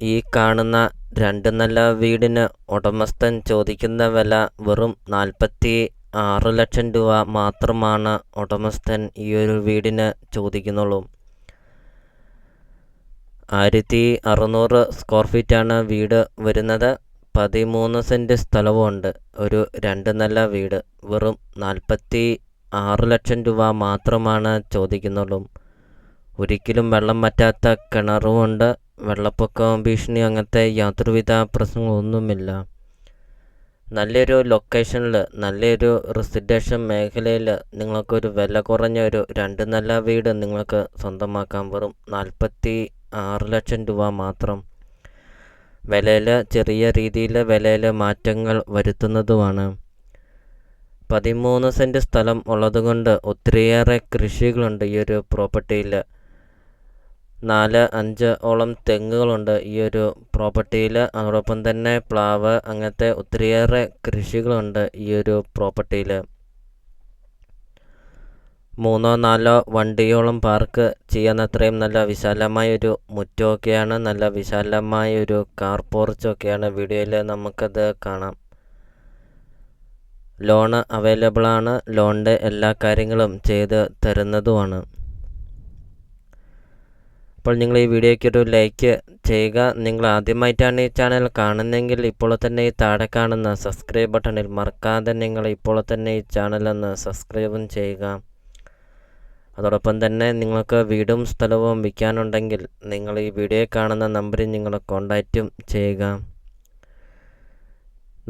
ഈ കാണുന്ന 2 നില വീടിന് ഉടമസ്ഥൻ ചോദിക്കുന്ന വില വെറും 46 ലക്ഷം രൂപ മാത്രമാണ് ഉടമസ്ഥൻ ഈ ഒരു വീടിന് ചോദിക്കുന്നുള്ളൂ. 1600 സ്ക്വയർ ഫീറ്റാണ് വീട് വരുന്നത്. 13 സെൻറ്റ് സ്ഥലവുമുണ്ട്. ഒരു 2 നില വീട് വെറും 46 ലക്ഷം രൂപ മാത്രമാണ് ചോദിക്കുന്നുള്ളൂ. ഒരിക്കലും വെള്ളം വറ്റാത്ത കിണറുമുണ്ട്. വെള്ളപ്പൊക്കം ഭീഷണി അങ്ങനത്തെ യാതൊരുവിധ പ്രശ്നങ്ങളൊന്നുമില്ല. നല്ലൊരു ലൊക്കേഷനിൽ, നല്ലൊരു റെസിഡൻഷ്യൽ മേഖലയിൽ നിങ്ങൾക്കൊരു വില കുറഞ്ഞ ഒരു 2 നില വീട് നിങ്ങൾക്ക് സ്വന്തമാക്കാം. വെറും 46 ലക്ഷം രൂപ മാത്രം. വിലയിൽ ചെറിയ രീതിയിൽ വിലയിൽ മാറ്റങ്ങൾ വരുത്തുന്നതുമാണ്. 13 സെൻറ്റ് സ്ഥലം ഉള്ളതുകൊണ്ട് ഒത്തിരിയേറെ കൃഷികളുണ്ട് ഈ ഒരു പ്രോപ്പർട്ടിയിൽ. 4-5 ഓളം തെങ്ങുകളുണ്ട് ഈ ഒരു പ്രോപ്പർട്ടിയിൽ. അതോടൊപ്പം തന്നെ പ്ലാവ്, അങ്ങനത്തെ ഒത്തിരിയേറെ കൃഷികളുണ്ട് ഈ ഒരു പ്രോപ്പർട്ടിയിൽ. 3-4 വണ്ടിയോളം പാർക്ക് ചെയ്യാനത്രയും നല്ല വിശാലമായൊരു മുറ്റമൊക്കെയാണ്. നല്ല വിശാലമായൊരു കാർ പോർച്ചൊക്കെയാണ് വീഡിയോയിൽ നമുക്കത് കാണാം. ലോണ് അവൈലബിളാണ്. ലോണിൻ്റെ എല്ലാ കാര്യങ്ങളും ചെയ്ത് തരുന്നതുമാണ്. അപ്പോൾ നിങ്ങൾ ഈ വീഡിയോയ്ക്കൊരു ലൈക്ക് ചെയ്യുക. നിങ്ങൾ ആദ്യമായിട്ടാണ് ഈ ചാനൽ കാണുന്നതെങ്കിൽ ഇപ്പോൾ തന്നെ ഈ താഴെ കാണുന്ന സബ്സ്ക്രൈബ് ബട്ടണിൽ മറക്കാതെ നിങ്ങൾ ഇപ്പോൾ തന്നെ ഈ ചാനലൊന്ന് സബ്സ്ക്രൈബും ചെയ്യുക. അതോടൊപ്പം തന്നെ നിങ്ങൾക്ക് വീടും സ്ഥലവും വിൽക്കാനുണ്ടെങ്കിൽ നിങ്ങൾ ഈ വീഡിയോയിൽ കാണുന്ന നമ്പറിൽ നിങ്ങൾ കോൺടാക്റ്റും ചെയ്യുക.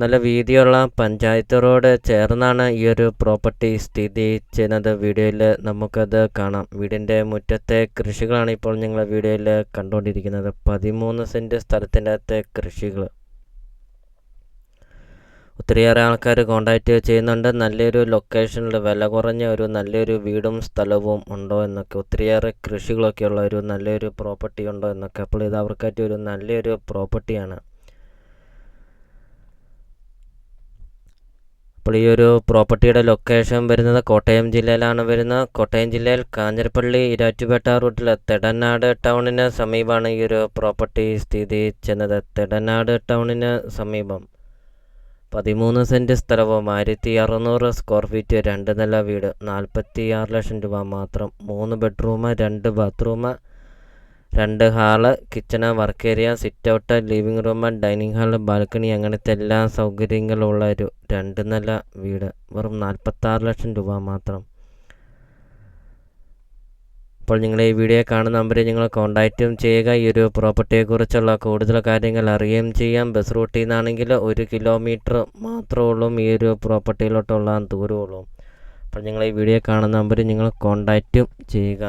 നല്ല വീതിയുള്ള പഞ്ചായത്ത് റോഡ് ചേർന്നാണ് ഈ ഒരു പ്രോപ്പർട്ടി സ്ഥിതി ചെയ്യുന്നത്. വീഡിയോയിൽ നമുക്കത് കാണാം. വീടിൻ്റെ മുറ്റത്തെ കൃഷികളാണ് ഇപ്പോൾ നിങ്ങൾ വീഡിയോയിൽ കണ്ടുകൊണ്ടിരിക്കുന്നത്. 13 സെൻറ്റ് സ്ഥലത്തിൻ്റെ അകത്തെ കൃഷികൾ. ഒത്തിരിയേറെ ആൾക്കാർ കോൺടാക്റ്റ് ചെയ്യുന്നുണ്ട്. നല്ലൊരു ലൊക്കേഷനിൽ വില കുറഞ്ഞ ഒരു നല്ലൊരു വീടും സ്ഥലവും ഉണ്ടോ എന്നൊക്കെ, ഒത്തിരിയേറെ കൃഷികളൊക്കെ ഉള്ള ഒരു നല്ലൊരു പ്രോപ്പർട്ടി ഉണ്ടോ എന്നൊക്കെ. അപ്പോൾ ഇത് അവർക്കായിട്ട് ഒരു നല്ലൊരു പ്രോപ്പർട്ടിയാണ്. അപ്പോൾ ഈ ഒരു പ്രോപ്പർട്ടിയുടെ ലൊക്കേഷൻ വരുന്നത് കോട്ടയം ജില്ലയിലാണ് വരുന്നത്. കോട്ടയം ജില്ലയിൽ കാഞ്ഞിരപ്പള്ളി ഇരാറ്റുപേട്ട റൂട്ടിൽ തെടനാട് ടൗണിന് സമീപമാണ് ഈ ഒരു പ്രോപ്പർട്ടി സ്ഥിതി ചെയ്യുന്നത്. തെടനാട് ടൗണിന് സമീപം 13 സെൻറ്റ് സ്ഥലവും 1600 സ്ക്വയർ ഫീറ്റ് 2 നില വീട് 46 ലക്ഷം രൂപ മാത്രം. 3 bedroom, 2 bathroom, 2 hall, kitchen, work area, sit out, living room, dining hall, balcony, അങ്ങനത്തെ എല്ലാ സൗകര്യങ്ങളുള്ള ഒരു 2 നില വീട് വെറും 46 ലക്ഷം രൂപ മാത്രം. അപ്പോൾ നിങ്ങൾ ഈ വീഡിയോ കാണുന്ന നമ്പറിൽ നിങ്ങൾ കോൺടാക്റ്റും ചെയ്യുക. ഈ ഒരു പ്രോപ്പർട്ടിയെക്കുറിച്ചുള്ള കൂടുതൽ കാര്യങ്ങൾ അറിയുകയും ചെയ്യാം. ബസ് റൂട്ടിൽ നിന്നാണെങ്കിൽ 1 കിലോമീറ്റർ മാത്രമേ ഉള്ളൂ ഈ ഒരു പ്രോപ്പർട്ടിയിലോട്ടുള്ള ദൂരമുള്ളൂ. അപ്പോൾ നിങ്ങൾ ഈ വീഡിയോ കാണുന്ന നമ്പറിൽ നിങ്ങൾ കോൺടാക്റ്റും ചെയ്യുക.